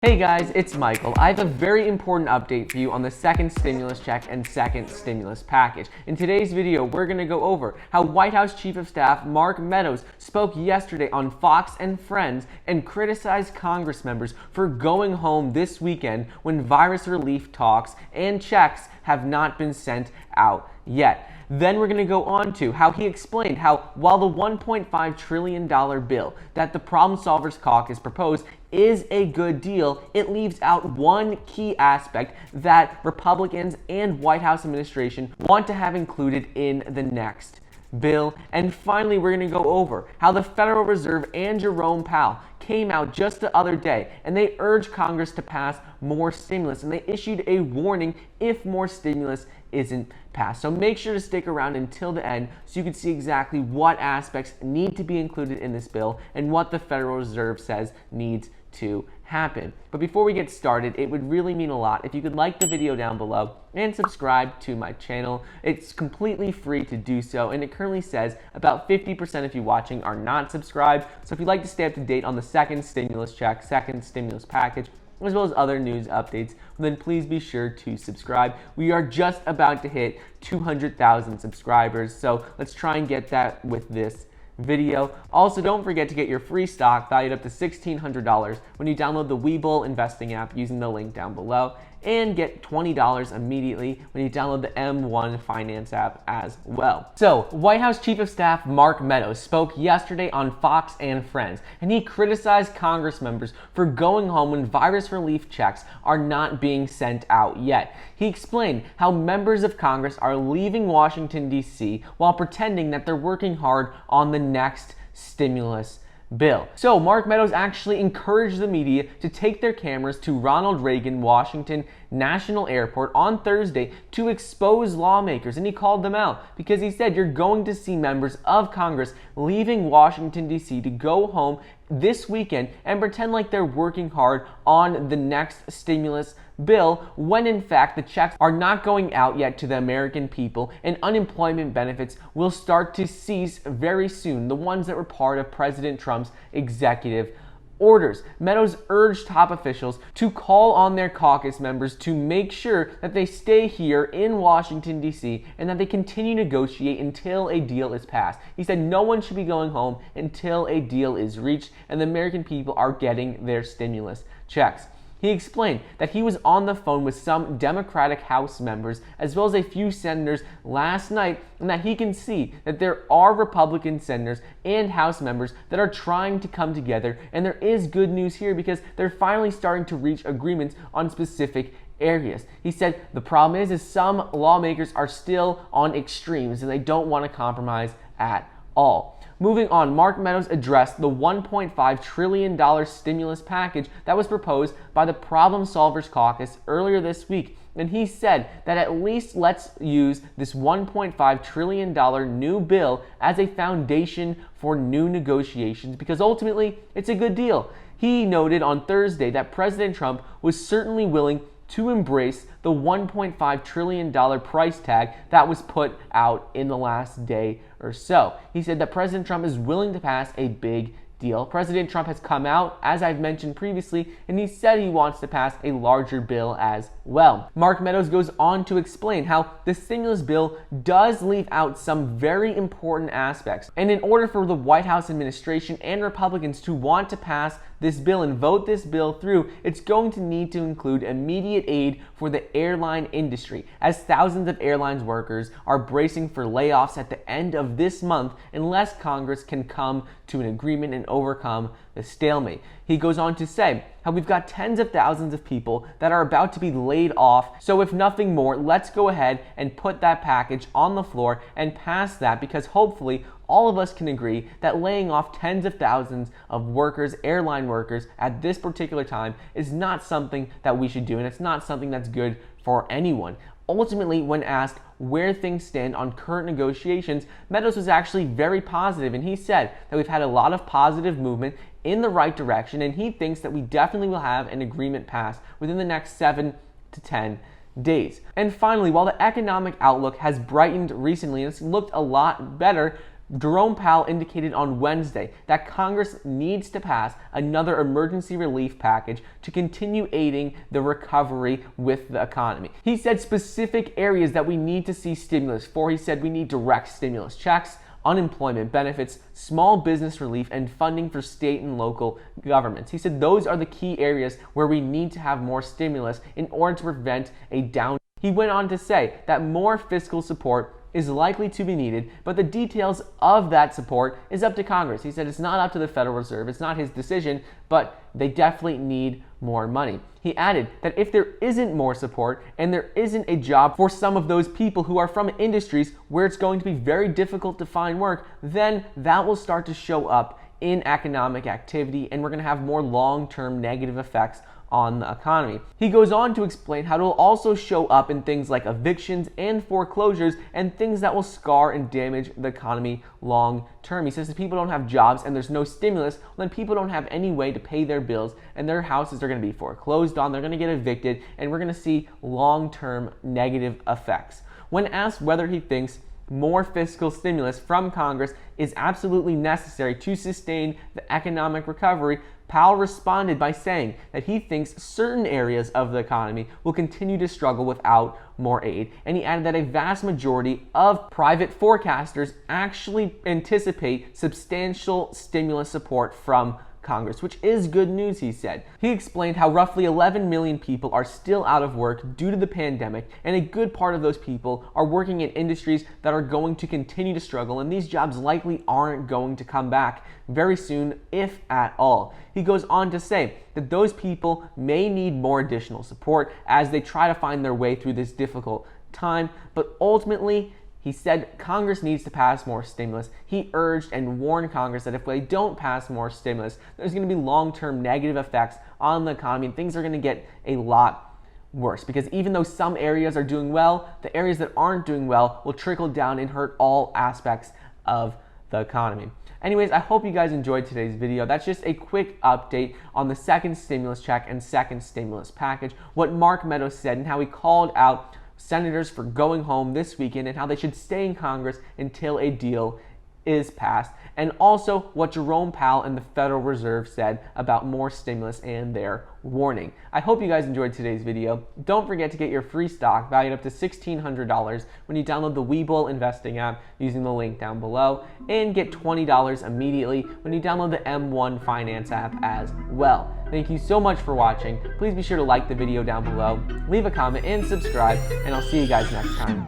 Hey guys, it's Michael. I have a very important update for you on the second stimulus check and second stimulus package. In today's video, we're going to go over how White House Chief of Staff Mark Meadows spoke yesterday on Fox and Friends and criticized Congress members for going home this weekend when virus relief talks and checks have not been sent out yet. Then we're going to go on to how he explained how while the $1.5 trillion bill that the Problem Solvers Caucus proposed is a good deal, it leaves out one key aspect that Republicans and White House administration want to have included in the next bill. And finally, we're going to go over how the Federal Reserve and Jerome Powell came out just the other day and they urged Congress to pass more stimulus, and they issued a warning if more stimulus isn't passed. So make sure to stick around until the end so you can see exactly what aspects need to be included in this bill and what the Federal Reserve says needs to happen. But before we get started, it would really mean a lot if you could like the video down below and subscribe to my channel. It's completely free to do so, and it currently says about 50% of you watching are not subscribed. So if you'd like to stay up to date on the second stimulus check, second stimulus package, as well as other news updates, then please be sure to subscribe. We are just about to hit 200,000 subscribers, so let's try and get that with this video. Also, don't forget to get your free stock valued up to $1,600 when you download the Webull investing app using the link down below, and get $20 immediately when you download the M1 Finance app as well. So, White House Chief of Staff Mark Meadows spoke yesterday on Fox and Friends, and he criticized Congress members for going home when virus relief checks are not being sent out yet. He explained how members of Congress are leaving Washington, D.C. while pretending that they're working hard on the next stimulus bill. So Mark Meadows actually encouraged the media to take their cameras to Ronald Reagan Washington National Airport on Thursday to expose lawmakers, and he called them out because he said you're going to see members of Congress leaving Washington, D.C. to go home this weekend and pretend like they're working hard on the next stimulus bill when in fact the checks are not going out yet to the American people, and unemployment benefits will start to cease very soon, the ones that were part of President Trump's executive orders. Meadows urged top officials to call on their caucus members to make sure that they stay here in Washington, D.C. and that they continue to negotiate until a deal is passed. He said no one should be going home until a deal is reached and the American people are getting their stimulus checks. He explained that he was on the phone with some Democratic House members as well as a few senators last night, and that he can see that there are Republican senators and House members that are trying to come together, and there is good news here because they're finally starting to reach agreements on specific areas. He said the problem is some lawmakers are still on extremes and they don't want to compromise at all. Moving on, Mark Meadows addressed the $1.5 trillion stimulus package that was proposed by the Problem Solvers Caucus earlier this week. And he said that at least let's use this $1.5 trillion new bill as a foundation for new negotiations because ultimately it's a good deal. He noted on Thursday that President Trump was certainly willing to embrace the $1.5 trillion price tag that was put out in the last day or so. He said that President Trump is willing to pass a big deal. President Trump has come out, as I've mentioned previously, and he said he wants to pass a larger bill as well. Mark Meadows goes on to explain how the stimulus bill does leave out some very important aspects. And in order for the White House administration and Republicans to want to pass this bill and vote this bill through, it's going to need to include immediate aid for the airline industry, as thousands of airlines workers are bracing for layoffs at the end of this month unless Congress can come to an agreement and overcome the stalemate. He goes on to say how we've got tens of thousands of people that are about to be laid off, so if nothing more, let's go ahead and put that package on the floor and pass that, because hopefully all of us can agree that laying off tens of thousands of workers, airline workers, at this particular time is not something that we should do, and it's not something that's good for anyone. Ultimately, when asked where things stand on current negotiations, Meadows was actually very positive, and he said that we've had a lot of positive movement in the right direction, and he thinks that we definitely will have an agreement passed within the next 7 to 10 days. And finally, while the economic outlook has brightened recently and it's looked a lot better, Jerome Powell indicated on Wednesday that Congress needs to pass another emergency relief package to continue aiding the recovery with the economy. He said specific areas that we need to see stimulus for. He said we need direct stimulus checks, unemployment benefits, small business relief, and funding for state and local governments. He said those are the key areas where we need to have more stimulus in order to prevent a down. He went on to say that more fiscal support is likely to be needed, but the details of that support is up to Congress. He said it's not up to the Federal Reserve, it's not his decision, but they definitely need more money. He added that if there isn't more support and there isn't a job for some of those people who are from industries where it's going to be very difficult to find work, then that will start to show up in economic activity, and we're going to have more long-term negative effects on the economy. He goes on to explain how it will also show up in things like evictions and foreclosures and things that will scar and damage the economy long term. He says if people don't have jobs and there's no stimulus, then people don't have any way to pay their bills and their houses are going to be foreclosed on, they're going to get evicted, and we're going to see long-term negative effects. When asked whether he thinks more fiscal stimulus from Congress is absolutely necessary to sustain the economic recovery, Powell responded by saying that he thinks certain areas of the economy will continue to struggle without more aid. And he added that a vast majority of private forecasters actually anticipate substantial stimulus support from Congress, which is good news, he said. He explained how roughly 11 million people are still out of work due to the pandemic, and a good part of those people are working in industries that are going to continue to struggle, and these jobs likely aren't going to come back very soon, if at all. He goes on to say that those people may need more additional support as they try to find their way through this difficult time, but ultimately, he said Congress needs to pass more stimulus. He urged and warned Congress that if they don't pass more stimulus, there's going to be long-term negative effects on the economy, and things are going to get a lot worse. Because even though some areas are doing well, the areas that aren't doing well will trickle down and hurt all aspects of the economy. Anyways, I hope you guys enjoyed today's video. That's just a quick update on the second stimulus check and second stimulus package, what Mark Meadows said, and how he called out senators for going home this weekend and how they should stay in Congress until a deal is passed, and also what Jerome Powell and the Federal Reserve said about more stimulus and their warning. I hope you guys enjoyed today's video. Don't forget to get your free stock valued up to $1,600 when you download the Webull investing app using the link down below, and get $20 immediately when you download the M1 Finance app as well. Thank you so much for watching. Please be sure to like the video down below, leave a comment, and subscribe, and I'll see you guys next time.